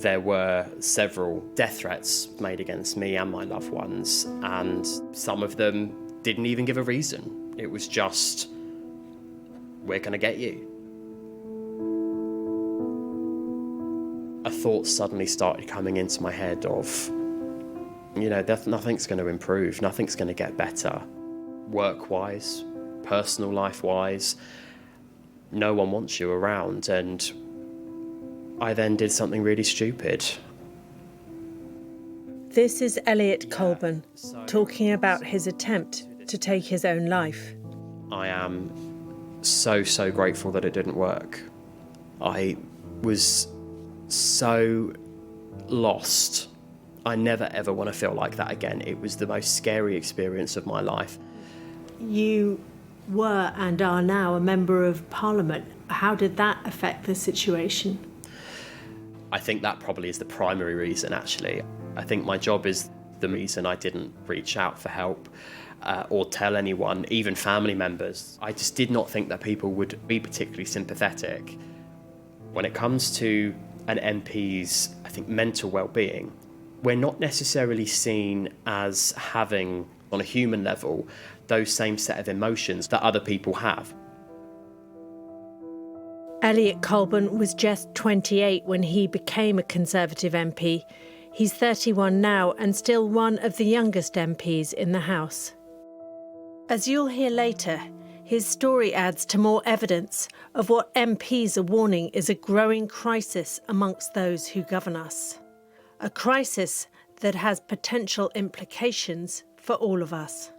There were several death threats made against me and my loved ones, and some of them didn't even give a reason. It was just, we're going to get you. A thought suddenly started coming into my head of, nothing's going to improve, nothing's going to get better. Work-wise, personal life-wise, no one wants you around, and I then did something really stupid. This is Elliot Colburn talking about his attempt to take his own life. I am so grateful that it didn't work. I was so lost. I never ever want to feel like that again. It was the most scary experience of my life. You were and are now a member of Parliament. How did that affect the situation? I think that probably is the primary reason, actually. I think my job is the reason I didn't reach out for help or tell anyone, even family members. I just did not think that people would be particularly sympathetic. When it comes to an MP's, I think, mental well-being, we're not necessarily seen as having, on a human level, those same set of emotions that other people have. Elliot Colburn was just 28 when he became a Conservative MP. He's 31 now and still one of the youngest MPs in the House. As you'll hear later, his story adds to more evidence of what MPs are warning is a growing crisis amongst those who govern us. A crisis that has potential implications for all of us.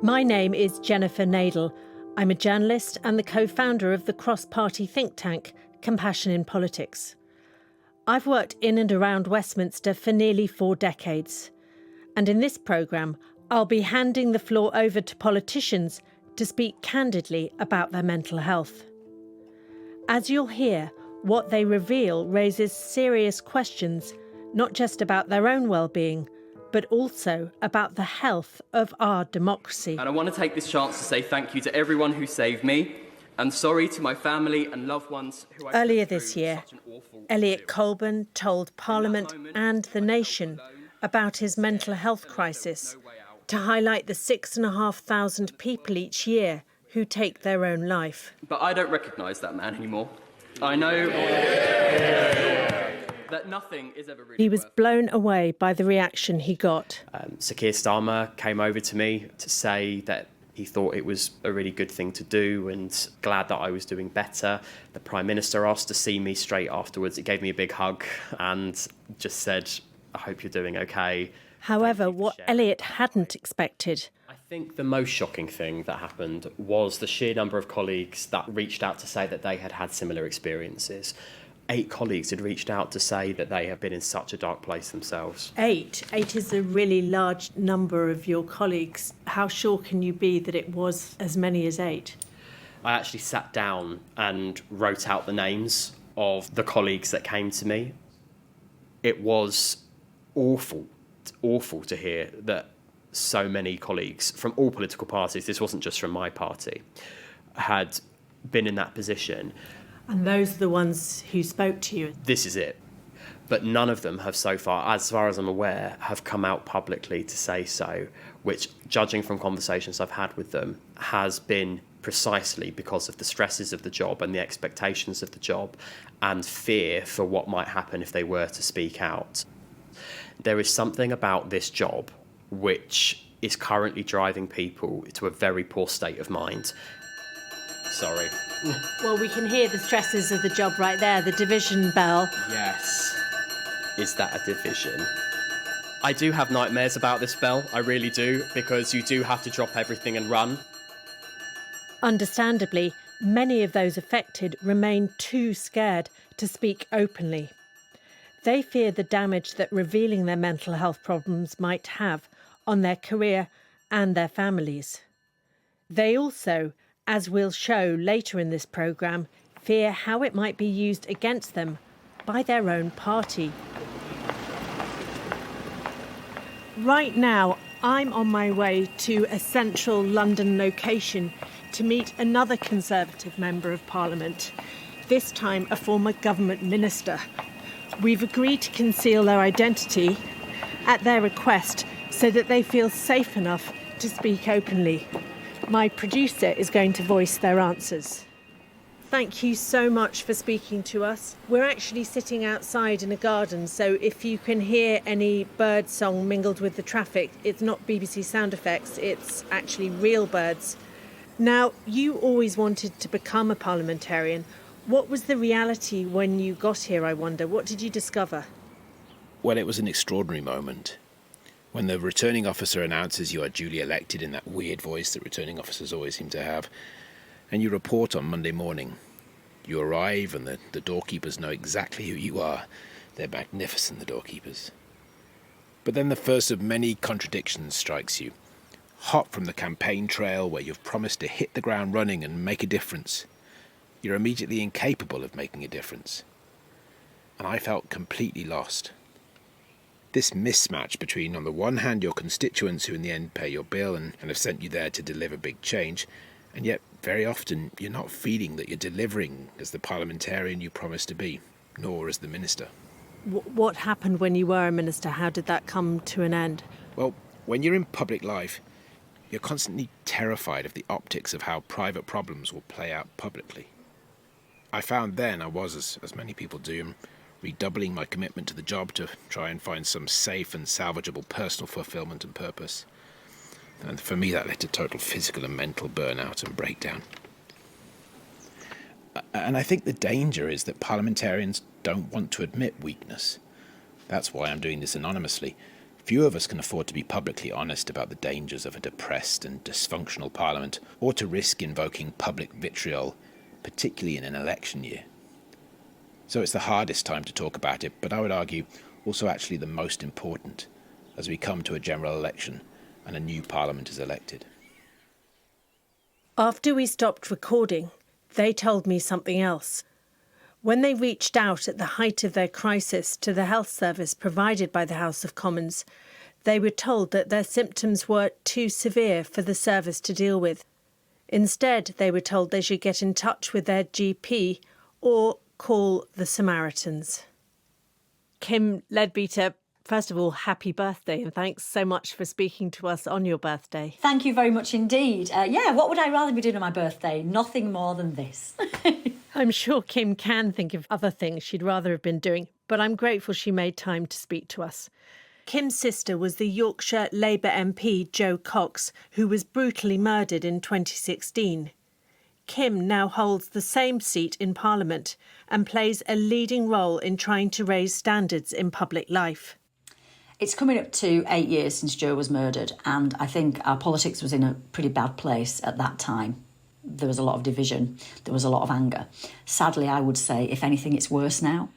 My name is Jennifer Nadel. I'm a journalist and the co-founder of the cross-party think tank, Compassion in Politics. I've worked in and around Westminster for nearly 4 decades. And in this programme, I'll be handing the floor over to politicians to speak candidly about their mental health. As you'll hear, what they reveal raises serious questions, not just about their own well-being, but also about the health of our democracy. And I want to take this chance to say thank you to everyone who saved me, and sorry to my family and loved ones who I Earlier this year, Elliot Colburn told Parliament and the nation about his mental health crisis to highlight the 6,500 people each year who take their own life. But I don't recognise that man anymore. I know that nothing is ever really. He was blown away by the reaction he got. Sir Keir Starmer came over to me to say that he thought it was a really good thing to do and glad that I was doing better. The Prime Minister asked to see me straight afterwards. He gave me a big hug and just said, I hope you're doing okay. However, what Elliot hadn't expected. I think the most shocking thing that happened was the sheer number of colleagues that reached out to say that they had had similar experiences. 8 colleagues had reached out to say that they have been in such a dark place themselves. 8 is a really large number of your colleagues. How sure can you be that it was as many as 8? I actually sat down and wrote out the names of the colleagues that came to me. It was awful to hear that so many colleagues from all political parties, this wasn't just from my party, had been in that position. And those are the ones who spoke to you? This is it. But none of them have so far, as far as I'm aware, have come out publicly to say so, which, judging from conversations I've had with them, has been precisely because of the stresses of the job and the expectations of the job and fear for what might happen if they were to speak out. There is something about this job which is currently driving people to a very poor state of mind. Sorry. Well, we can hear the stresses of the job right there, the division bell. Yes. Is that a division? I do have nightmares about this bell, I really do, because you do have to drop everything and run. Understandably, many of those affected remain too scared to speak openly. They fear the damage that revealing their mental health problems might have on their career and their families. They also, as we'll show later in this programme, fear how it might be used against them by their own party. Right now, I'm on my way to a central London location to meet another Conservative Member of Parliament. this time a former government minister. We've agreed to conceal their identity at their request so that they feel safe enough to speak openly. My producer is going to voice their answers. Thank you so much for speaking to us. We're actually sitting outside in a garden, so if you can hear any bird song mingled with the traffic, it's not BBC sound effects, it's actually real birds. Now, you always wanted to become a parliamentarian. What was the reality when you got here, I wonder? What did you discover? Well, it was an extraordinary moment. When the returning officer announces you are duly elected in that weird voice that returning officers always seem to have, and you report on Monday morning. You arrive and the doorkeepers know exactly who you are. They're magnificent, the doorkeepers. But then the first of many contradictions strikes you. Hot from the campaign trail where you've promised to hit the ground running and make a difference. You're immediately incapable of making a difference. And I felt completely lost. This mismatch between, on the one hand, your constituents who in the end pay your bill and have sent you there to deliver big change, and yet very often you're not feeling that you're delivering as the parliamentarian you promised to be, nor as the minister. What happened when you were a minister? How did that come to an end? Well, when you're in public life, you're constantly terrified of the optics of how private problems will play out publicly. I found then I was, as many people do, redoubling my commitment to the job to try and find some safe and salvageable personal fulfilment and purpose. And for me, that led to total physical and mental burnout and breakdown. And I think the danger is that parliamentarians don't want to admit weakness. That's why I'm doing this anonymously. Few of us can afford to be publicly honest about the dangers of a depressed and dysfunctional parliament, or to risk invoking public vitriol, particularly in an election year. So it's the hardest time to talk about it, but I would argue also actually the most important as we come to a general election and a new parliament is elected. After we stopped recording, they told me something else. When they reached out at the height of their crisis to the health service provided by the House of Commons, they were told that their symptoms were too severe for the service to deal with. Instead, they were told they should get in touch with their GP or call the Samaritans. Kim Leadbeater, first of all, happy birthday and thanks so much for speaking to us on your birthday. Thank you very much indeed. What would I rather be doing on my birthday? Nothing more than this. I'm sure Kim can think of other things she'd rather have been doing, but I'm grateful she made time to speak to us. Kim's sister was the Yorkshire Labour MP Jo Cox, who was brutally murdered in 2016. Kim now holds the same seat in Parliament and plays a leading role in trying to raise standards in public life. It's coming up to 8 years since Jo was murdered, and I think our politics was in a pretty bad place at that time. There was a lot of division, there was a lot of anger. Sadly, I would say, if anything, it's worse now.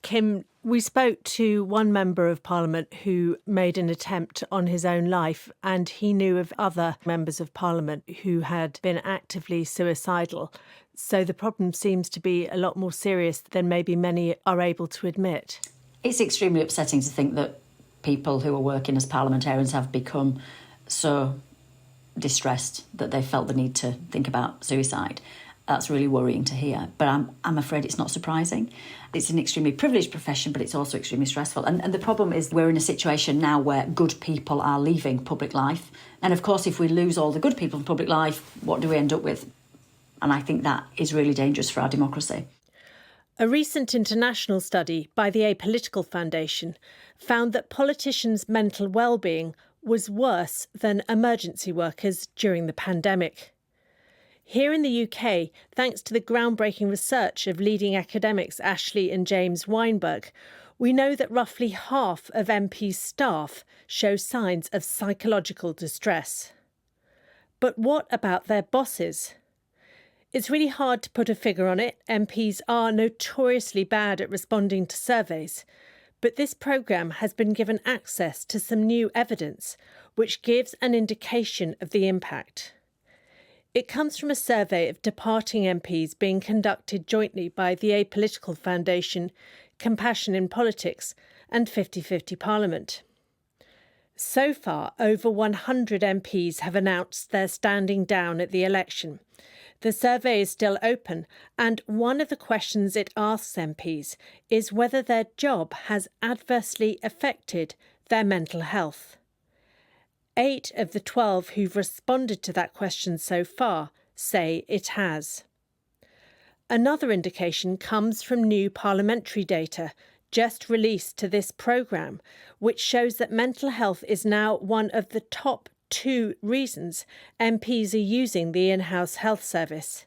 Kim, we spoke to one member of Parliament who made an attempt on his own life, and he knew of other members of Parliament who had been actively suicidal. So the problem seems to be a lot more serious than maybe many are able to admit. It's extremely upsetting to think that people who are working as parliamentarians have become so distressed that they felt the need to think about suicide. That's really worrying to hear, but I'm afraid it's not surprising. It's an extremely privileged profession, but it's also extremely stressful. And the problem is we're in a situation now where good people are leaving public life. And of course, if we lose all the good people in public life, what do we end up with? And I think that is really dangerous for our democracy. A recent international study by the Apolitical Foundation found that politicians' mental well-being was worse than emergency workers during the pandemic. Here in the UK, thanks to the groundbreaking research of leading academics Ashley and James Weinberg, we know that roughly half of MPs' staff show signs of psychological distress. But what about their bosses? It's really hard to put a figure on it. MPs are notoriously bad at responding to surveys. But this programme has been given access to some new evidence, which gives an indication of the impact. It comes from a survey of departing MPs being conducted jointly by the Apolitical Foundation, Compassion in Politics and 50/50 Parliament. So far, over 100 MPs have announced they're standing down at the election. The survey is still open, and one of the questions it asks MPs is whether their job has adversely affected their mental health. 8 of the 12 who've responded to that question so far say it has. Another indication comes from new parliamentary data just released to this programme, which shows that mental health is now one of the top 2 reasons MPs are using the in-house health service.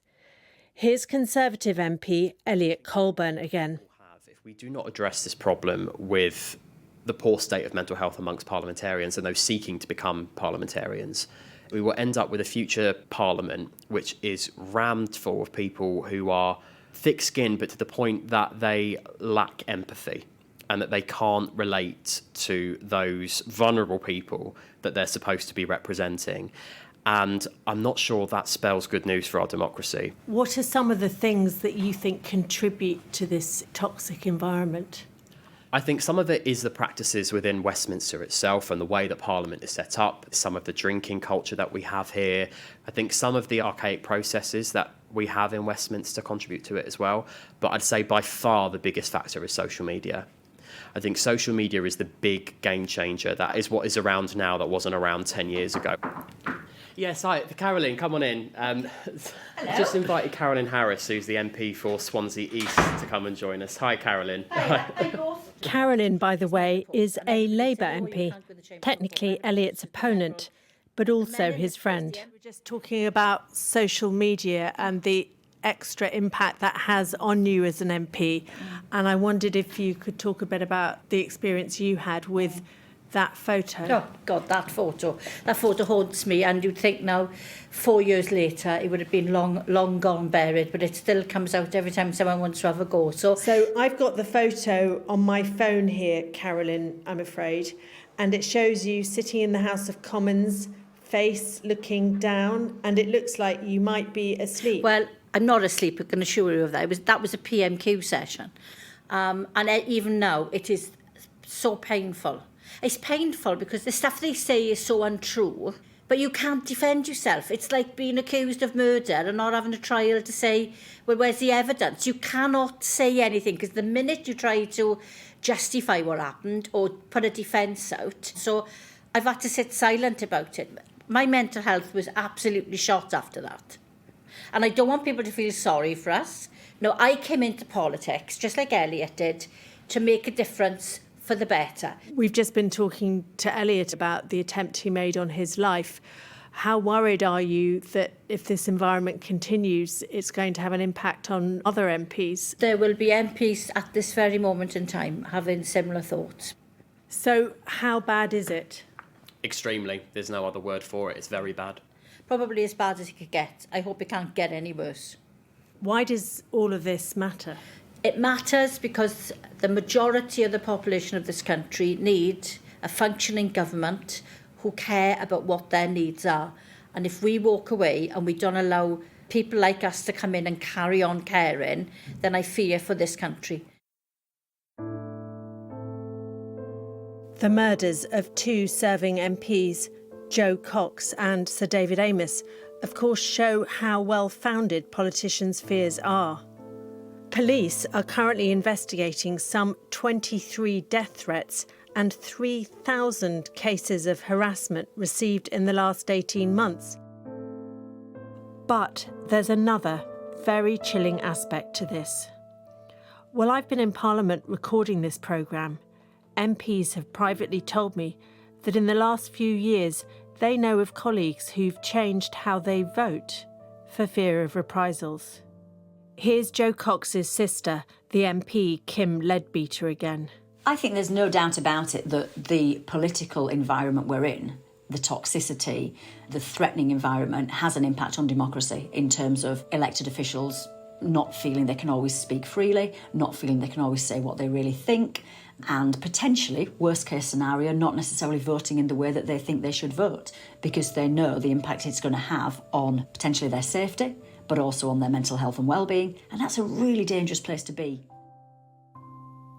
Here's Conservative MP Elliot Colburn again. If we do not address this problem with the poor state of mental health amongst parliamentarians and those seeking to become parliamentarians, we will end up with a future parliament which is rammed full of people who are thick-skinned, but to the point that they lack empathy and that they can't relate to those vulnerable people that they're supposed to be representing. And I'm not sure that spells good news for our democracy. What are some of the things that you think contribute to this toxic environment? I think some of it is the practices within Westminster itself and the way that Parliament is set up, some of the drinking culture that we have here. I think some of the archaic processes that we have in Westminster contribute to it as well. But I'd say by far the biggest factor is social media. I think social media is the big game changer. That is what is around now that wasn't around 10 years ago. Yes, hi, Carolyn, come on in. Just invited Carolyn Harris, who's the MP for Swansea East, to come and join us. Hi, Carolyn. Carolyn, by the way, is a Labour MP, technically Elliot's opponent, but also his friend. We're just talking about social media and the extra impact that has on you as an MP. And I wondered if you could talk a bit about the experience you had with that photo. Oh, God, that photo haunts me. And you'd think now, 4 years later, it would have been long gone buried, but it still comes out every time someone wants to have a go. So I've got the photo on my phone here, Carolyn, I'm afraid, and it shows you sitting in the House of Commons, face looking down, and it looks like you might be asleep. Well, I'm not asleep, I can assure you of that. That was a PMQ session. And even now, it is so painful. It's painful because the stuff they say is so untrue, but you can't defend yourself. It's like being accused of murder and not having a trial to say, well, where's the evidence? You cannot say anything because the minute you try to justify what happened or put a defence out, so I've had to sit silent about it. My mental health was absolutely shot after that. And I don't want people to feel sorry for us. No, I came into politics, just like Elliot did, to make a difference for the better. We've just been talking to Elliot about the attempt he made on his life. How worried are you that if this environment continues, it's going to have an impact on other MPs? There will be MPs at this very moment in time having similar thoughts. So how bad is it? Extremely. There's no other word for it. It's very bad. Probably as bad as it could get. I hope it can't get any worse. Why does all of this matter? It matters because the majority of the population of this country need a functioning government who care about what their needs are. And if we walk away and we don't allow people like us to come in and carry on caring, then I fear for this country. The murders of 2 serving MPs, Jo Cox and Sir David Amess, of course show how well-founded politicians' fears are. Police are currently investigating some 23 death threats and 3,000 cases of harassment received in the last 18 months. But there's another very chilling aspect to this. While I've been in Parliament recording this programme, MPs have privately told me that in the last few years they know of colleagues who've changed how they vote for fear of reprisals. Here's Jo Cox's sister, the MP Kim Leadbeater again. I think there's no doubt about it that the political environment we're in, the toxicity, the threatening environment has an impact on democracy in terms of elected officials not feeling they can always speak freely, not feeling they can always say what they really think, and potentially, worst case scenario, not necessarily voting in the way that they think they should vote because they know the impact it's going to have on potentially their safety, but also on their mental health and well-being, and that's a really dangerous place to be.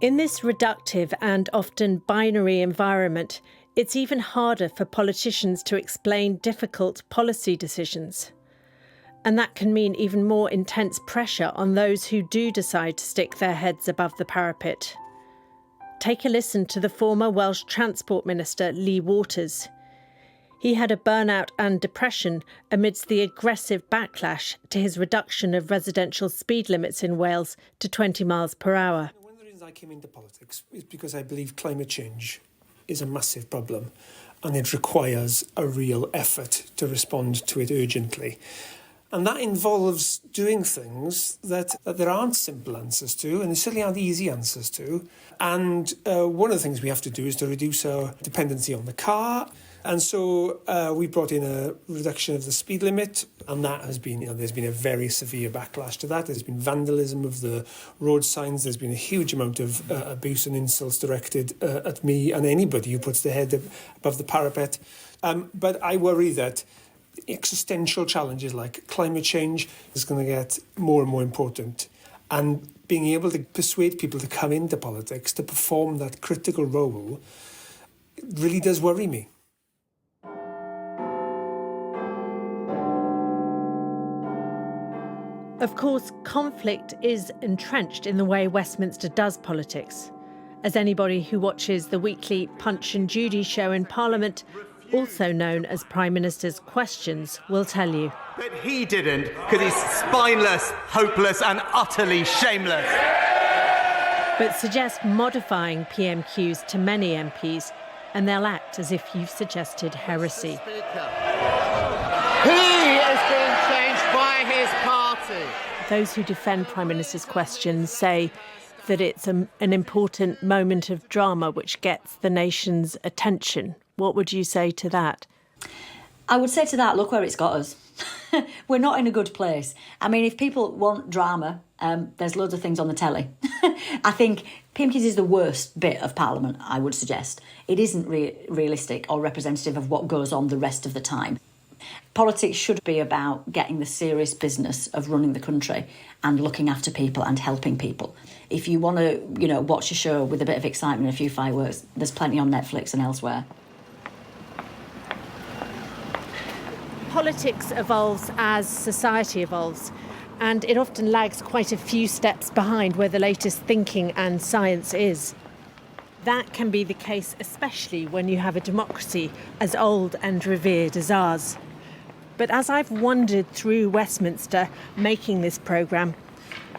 In this reductive and often binary environment, it's even harder for politicians to explain difficult policy decisions. And that can mean even more intense pressure on those who do decide to stick their heads above the parapet. Take a listen to the former Welsh Transport Minister Lee Waters. He had a burnout and depression amidst the aggressive backlash to his reduction of residential speed limits in Wales to 20 miles per hour. One of the reasons I came into politics is because I believe climate change is a massive problem and it requires a real effort to respond to it urgently. And that involves doing things that there aren't simple answers to, and there certainly aren't easy answers to. And one of the things we have to do is to reduce our dependency on the car. And so we brought in a reduction of the speed limit, and that has been, there's been a very severe backlash to that. There's been vandalism of the road signs. There's been a huge amount of abuse and insults directed at me and anybody who puts their head above the parapet. But I worry that existential challenges like climate change is going to get more and more important, and being able to persuade people to come into politics to perform that critical role really does worry me. Of course, conflict is entrenched in the way Westminster does politics. As anybody who watches the weekly Punch and Judy show in Parliament, also known as Prime Minister's Questions, will tell you. But he didn't, because he's spineless, hopeless and utterly shameless. But suggest modifying PMQs to many MPs, and they'll act as if you've suggested heresy. He is being changed by his party. Those who defend Prime Minister's Questions say that it's an important moment of drama which gets the nation's attention. What would you say to that? I would say to that, look where it's got us. We're not in a good place. I mean, if people want drama, there's loads of things on the telly. I think PMQs is the worst bit of Parliament, I would suggest. It isn't realistic or representative of what goes on the rest of the time. Politics should be about getting the serious business of running the country and looking after people and helping people. If you want to, watch a show with a bit of excitement and a few fireworks, there's plenty on Netflix and elsewhere. Politics evolves as society evolves, and it often lags quite a few steps behind where the latest thinking and science is. That can be the case especially when you have a democracy as old and revered as ours. But as I've wandered through Westminster making this programme,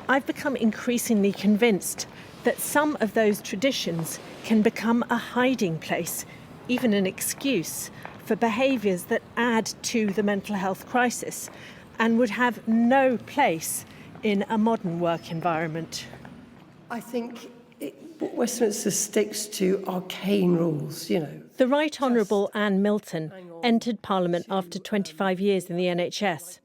I've become increasingly convinced that some of those traditions can become a hiding place, even an excuse, for behaviours that add to the mental health crisis and would have no place in a modern work environment. I think Westminster sticks to arcane rules, The Right Honourable Anne Milton entered Parliament after 25 years in the NHS.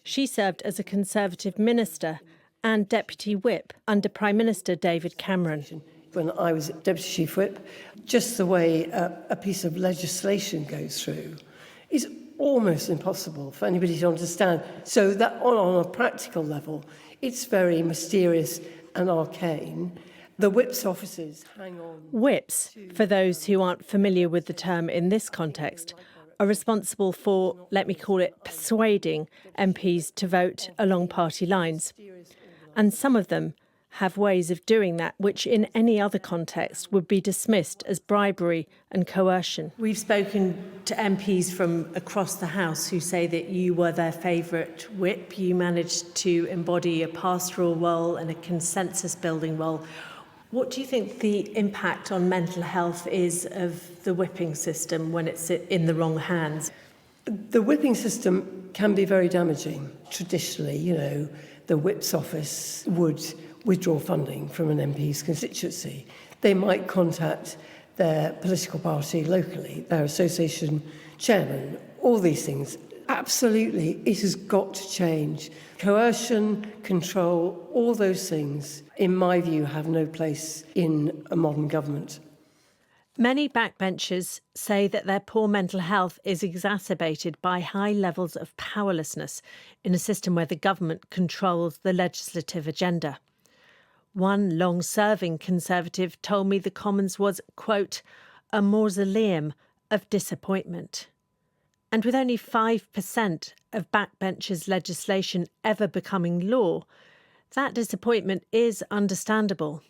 She served as a Conservative minister and Deputy Whip under Prime Minister David Cameron. When I was Deputy Chief Whip, just the way a piece of legislation goes through is almost impossible for anybody to understand. So that on a practical level, it's very mysterious and arcane. The Whip's offices hang on. Whips, for those who aren't familiar with the term in this context, are responsible for, let me call it, persuading MPs to vote along party lines. And some of them have ways of doing that which in any other context would be dismissed as bribery and coercion. We've spoken to MPs from across the House who say that you were their favourite whip. You managed to embody a pastoral role and a consensus-building role. What do you think the impact on mental health is of the whipping system when it's in the wrong hands? The whipping system can be very damaging. Traditionally, the Whip's office would withdraw funding from an MP's constituency. They might contact their political party locally, their association chairman, all these things. Absolutely, it has got to change. Coercion, control, all those things, in my view, have no place in a modern government. Many backbenchers say that their poor mental health is exacerbated by high levels of powerlessness in a system where the government controls the legislative agenda. One long-serving Conservative told me the Commons was, quote, a mausoleum of disappointment. And with only 5% of backbenchers' legislation ever becoming law, that disappointment is understandable.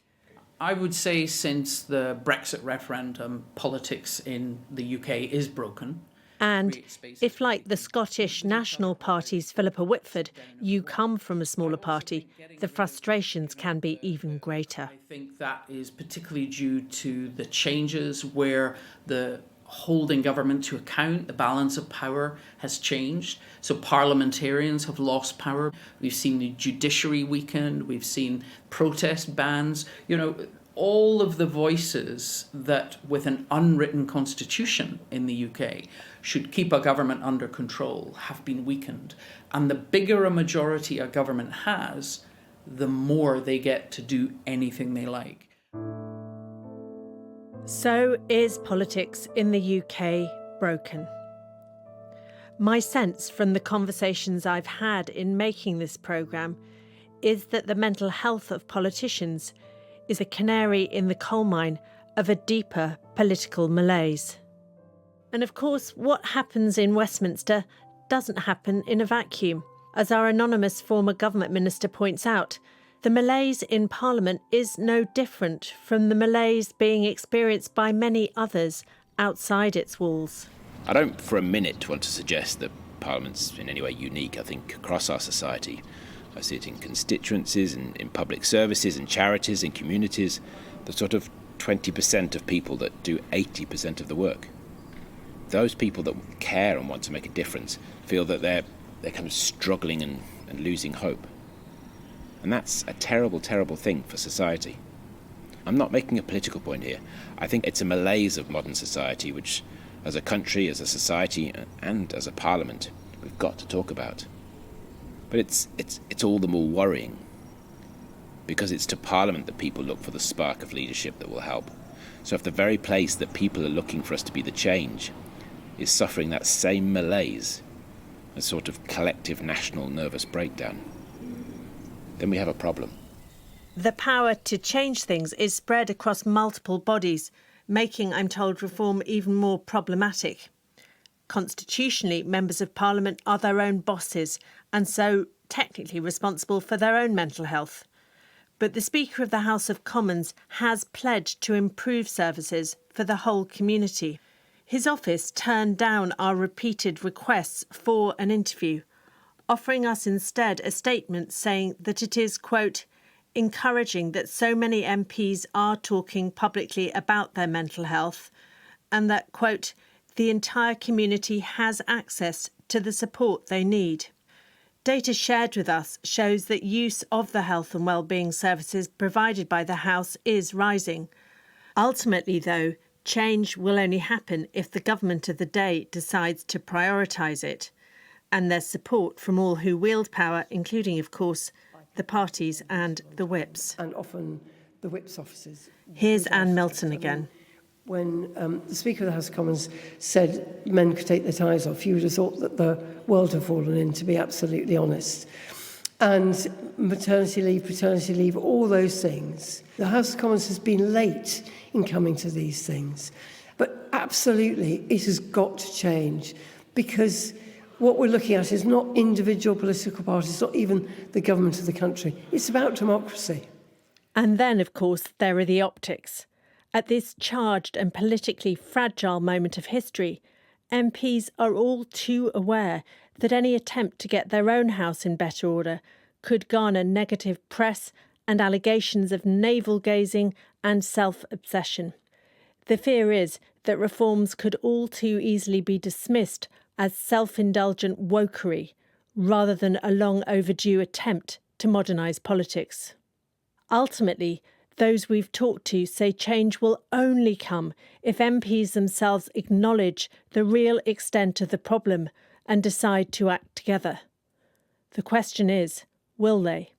I would say since the Brexit referendum, politics in the UK is broken. And if, like the Scottish National Party's Philippa Whitford, you come from a smaller party, the frustrations can be even greater. I think that is particularly due to the changes where the holding government to account, the balance of power has changed. So parliamentarians have lost power. We've seen the judiciary weakened. We've seen protest bans. All of the voices that with an unwritten constitution in the UK should keep a government under control have been weakened. And the bigger a majority a government has, the more they get to do anything they like. So is politics in the UK broken? My sense from the conversations I've had in making this programme is that the mental health of politicians is a canary in the coal mine of a deeper political malaise. And of course, what happens in Westminster doesn't happen in a vacuum. As our anonymous former government minister points out, the malaise in Parliament is no different from the malaise being experienced by many others outside its walls. I don't for a minute want to suggest that Parliament's in any way unique. I think across our society, I see it in constituencies and in public services and charities and communities, the sort of 20% of people that do 80% of the work. Those people that care and want to make a difference feel that they're kind of struggling and losing hope. And that's a terrible, terrible thing for society. I'm not making a political point here. I think it's a malaise of modern society which, as a country, as a society, and as a parliament, we've got to talk about. But it's all the more worrying because it's to Parliament that people look for the spark of leadership that will help. So if the very place that people are looking for us to be the change is suffering that same malaise, a sort of collective national nervous breakdown, then we have a problem. The power to change things is spread across multiple bodies, making, I'm told, reform even more problematic. Constitutionally, members of Parliament are their own bosses and so technically responsible for their own mental health. But the Speaker of the House of Commons has pledged to improve services for the whole community. His office turned down our repeated requests for an interview, offering us instead a statement saying that it is, quote, encouraging that so many MPs are talking publicly about their mental health and that, quote, the entire community has access to the support they need. Data shared with us shows that use of the health and wellbeing services provided by the House is rising. Ultimately, though, change will only happen if the government of the day decides to prioritise it, and there's support from all who wield power, including, of course, the parties and the whips. And often the whips' offices. Here's Anne Milton again. When the Speaker of the House of Commons said men could take their ties off, you would have thought that the world had fallen in, to be absolutely honest. And maternity leave, paternity leave, all those things. The House of Commons has been late in coming to these things. But absolutely, it has got to change, because what we're looking at is not individual political parties, not even the government of the country. It's about democracy. And then, of course, there are the optics. At this charged and politically fragile moment of history, MPs are all too aware that any attempt to get their own house in better order could garner negative press and allegations of navel-gazing and self-obsession. The fear is that reforms could all too easily be dismissed as self-indulgent wokery rather than a long overdue attempt to modernise politics. Ultimately, those we've talked to say change will only come if MPs themselves acknowledge the real extent of the problem and decide to act together. The question is, will they?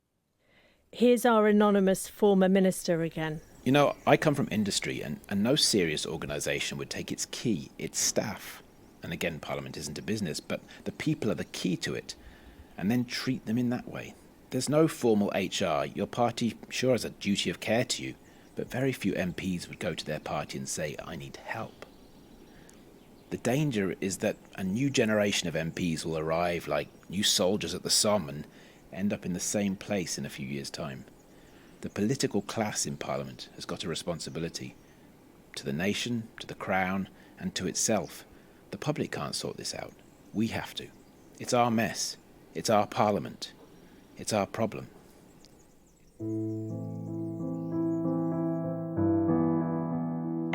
Here's our anonymous former minister again. You know, I come from industry, and no serious organisation would take its key, its staff, and again, Parliament isn't a business, but the people are the key to it, and then treat them in that way. There's no formal HR. Your party sure has a duty of care to you, but very few MPs would go to their party and say, I need help. The danger is that a new generation of MPs will arrive like new soldiers at the Somme and end up in the same place in a few years' time. The political class in Parliament has got a responsibility to the nation, to the Crown, and to itself. The public can't sort this out. We have to. It's our mess. It's our Parliament. It's our problem.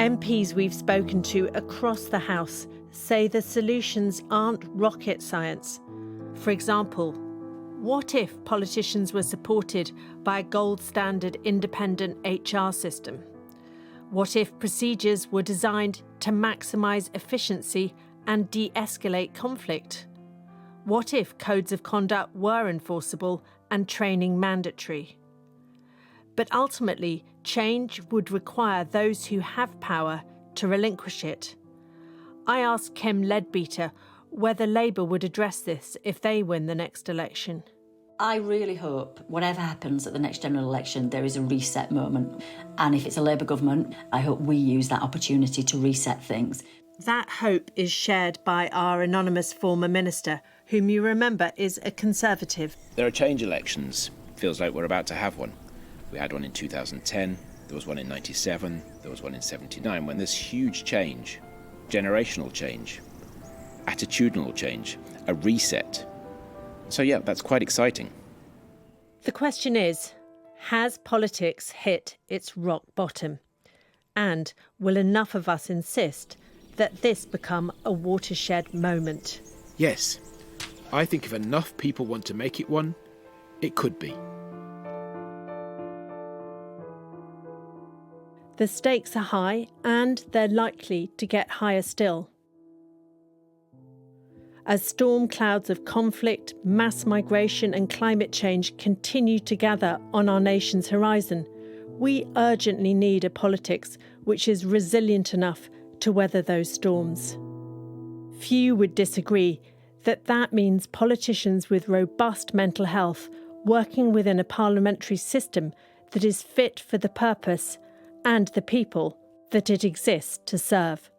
MPs we've spoken to across the House say the solutions aren't rocket science. For example, what if politicians were supported by a gold standard independent HR system? What if procedures were designed to maximise efficiency and de-escalate conflict? What if codes of conduct were enforceable and training mandatory? But ultimately, change would require those who have power to relinquish it. I asked Kim Leadbeater whether Labour would address this if they win the next election. I really hope, whatever happens at the next general election, there is a reset moment. And if it's a Labour government, I hope we use that opportunity to reset things. That hope is shared by our anonymous former minister, whom you remember is a Conservative. There are change elections. Feels like we're about to have one. We had one in 2010, there was one in 97, there was one in 79, when there's huge change, generational change, attitudinal change, a reset. So yeah, that's quite exciting. The question is, has politics hit its rock bottom? And will enough of us insist that this become a watershed moment? Yes, I think if enough people want to make it one, it could be. The stakes are high and they're likely to get higher still. As storm clouds of conflict, mass migration and climate change continue to gather on our nation's horizon, we urgently need a politics which is resilient enough to weather those storms. Few would disagree that that means politicians with robust mental health working within a parliamentary system that is fit for the purpose and the people that it exists to serve.